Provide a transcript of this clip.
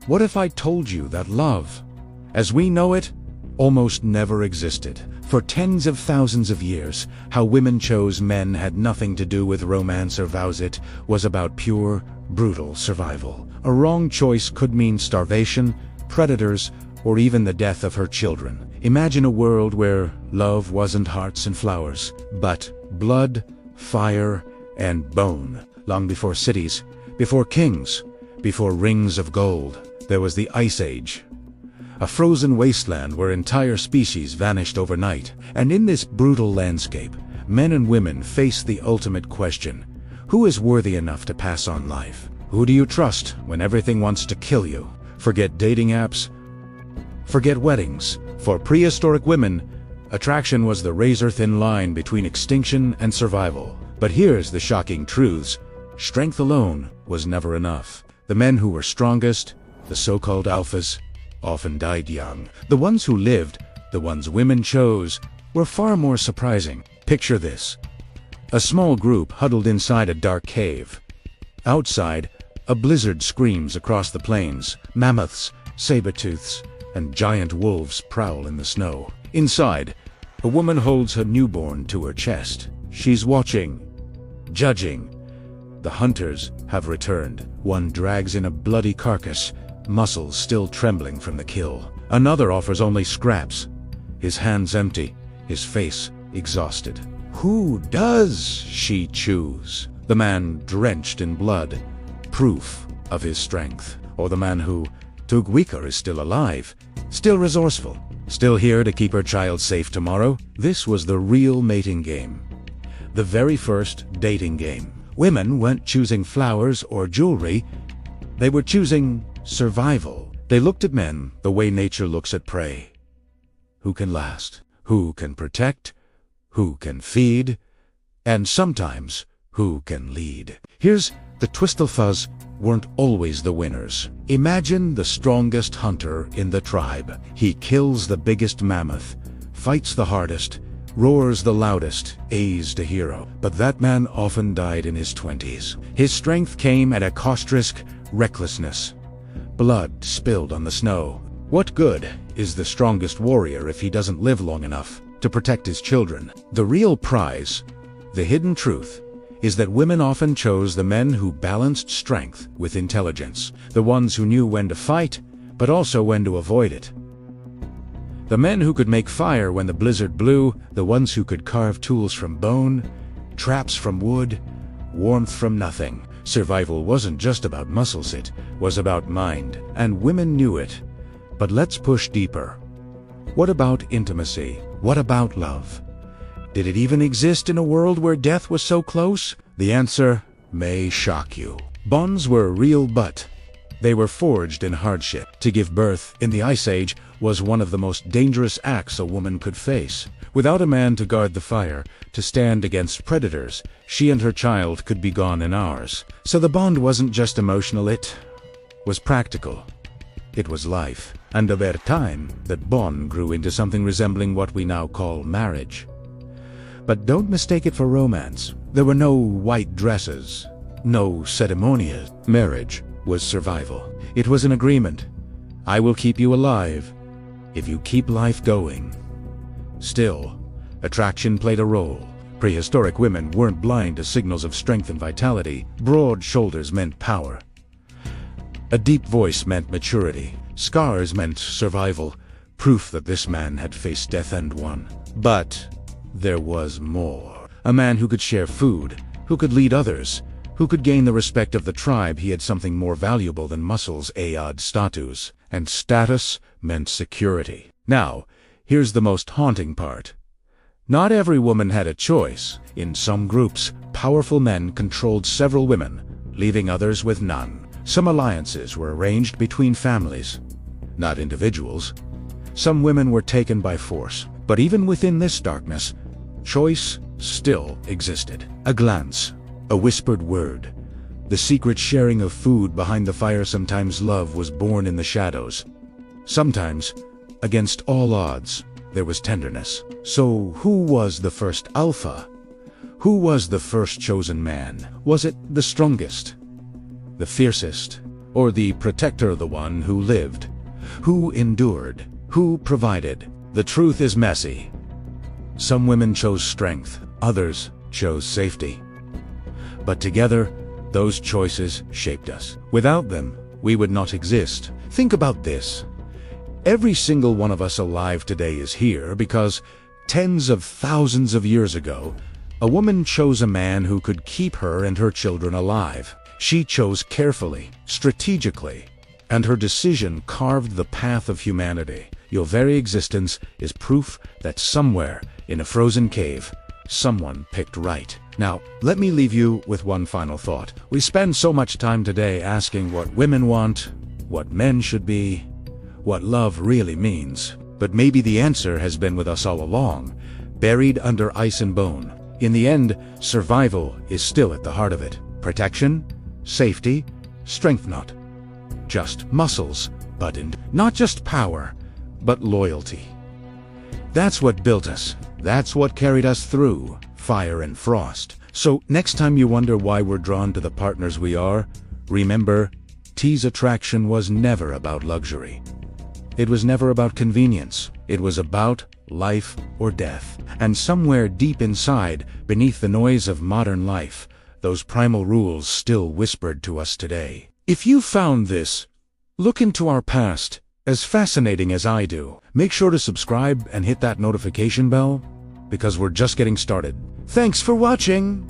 What if I told you that love, as we know it, almost never existed? For tens of thousands of years, how women chose men had nothing to do with romance or vows. It was about pure, brutal survival. A wrong choice could mean starvation, predators, or even the death of her children. Imagine a world where love wasn't hearts and flowers, but blood, fire, and bone. Long before cities, before kings, before rings of gold, there was the Ice Age. A frozen wasteland where entire species vanished overnight. And in this brutal landscape, men and women faced the ultimate question: who is worthy enough to pass on life? Who do you trust when everything wants to kill you? Forget dating apps. Forget weddings. For prehistoric women, attraction was the razor-thin line between extinction and survival. But here's the shocking truths. Strength alone was never enough. The men who were strongest, the so-called alphas, often died young. The ones who lived, the ones women chose, were far more surprising. Picture this: a small group huddled inside a dark cave. Outside, a blizzard screams across the plains. Mammoths, saber-tooths, and giant wolves prowl in the snow. Inside, a woman holds her newborn to her chest. She's watching, judging. The hunters have returned. One drags in a bloody carcass, muscles still trembling from the kill. Another offers only scraps, his hands empty, his face exhausted. Who does she choose? The man drenched in blood, proof of his strength. Or the man who, too weaker, is still alive, still resourceful, still here to keep her child safe tomorrow? This was the real mating game. The very first dating game. Women weren't choosing flowers or jewelry, they were choosing survival. They looked at men the way nature looks at prey. Who can last? Who can protect? Who can feed? And sometimes, who can lead? Here's the twistle-fuzz weren't always the winners. Imagine the strongest hunter in the tribe. He kills the biggest mammoth, fights the hardest, roars the loudest, is a hero. But that man often died in his 20s. His strength came at a cost-risk recklessness. Blood spilled on the snow. What good is the strongest warrior if he doesn't live long enough to protect his children? The real prize, the hidden truth, is that women often chose the men who balanced strength with intelligence. The ones who knew when to fight, but also when to avoid it. The men who could make fire when the blizzard blew, the ones who could carve tools from bone, traps from wood, warmth from nothing. Survival wasn't just about muscles, it was about mind, and women knew it. But let's push deeper. What about intimacy? What about love? Did it even exist in a world where death was so close? The answer may shock you. Bonds were real, but they were forged in hardship. To give birth in the Ice Age was one of the most dangerous acts a woman could face. Without a man to guard the fire, to stand against predators, she and her child could be gone in hours. So the bond wasn't just emotional, it was practical. It was life. And over time, that bond grew into something resembling what we now call marriage. But don't mistake it for romance. There were no white dresses, no ceremonias. Marriage was survival. It was an agreement. I will keep you alive if you keep life going. Still, attraction played a role. Prehistoric women weren't blind to signals of strength and vitality. Broad shoulders meant power. A deep voice meant maturity. Scars meant survival, proof that this man had faced death and won. But there was more. A man who could share food, who could lead others, who could gain the respect of the tribe. He had something more valuable than muscles, status. And status meant security. Now, here's the most haunting part. Not every woman had a choice. In some groups, powerful men controlled several women, leaving others with none. Some alliances were arranged between families, not individuals. Some women were taken by force. But even within this darkness, choice still existed. A glance, a whispered word, the secret sharing of food behind the fire. Sometimes love was born in the shadows. Sometimes, against all odds, there was tenderness. So who was the first alpha? Who was the first chosen man? Was it the strongest, the fiercest, Or the protector, the one who lived, who endured, who provided? The truth is messy. Some women chose strength, others chose safety. But together, those choices shaped us. Without them, we would not exist. Think about this. Every single one of us alive today is here because tens of thousands of years ago, a woman chose a man who could keep her and her children alive. She chose carefully, strategically, and her decision carved the path of humanity. Your very existence is proof that somewhere in a frozen cave, someone picked right. Now, let me leave you with one final thought. We spend so much time today asking what women want, what men should be, what love really means. But maybe the answer has been with us all along, buried under ice and bone. In the end, survival is still at the heart of it. Protection, safety, strength, not just muscles, but not just power, but loyalty. That's what built us. That's what carried us through fire and frost. So next time you wonder why we're drawn to the partners we are, remember, T's attraction was never about luxury. It was never about convenience. It was about life or death. And somewhere deep inside, beneath the noise of modern life, those primal rules still whispered to us today. If you found this, look into our past, as fascinating as I do, make sure to subscribe and hit that notification bell, because we're just getting started. Thanks for watching!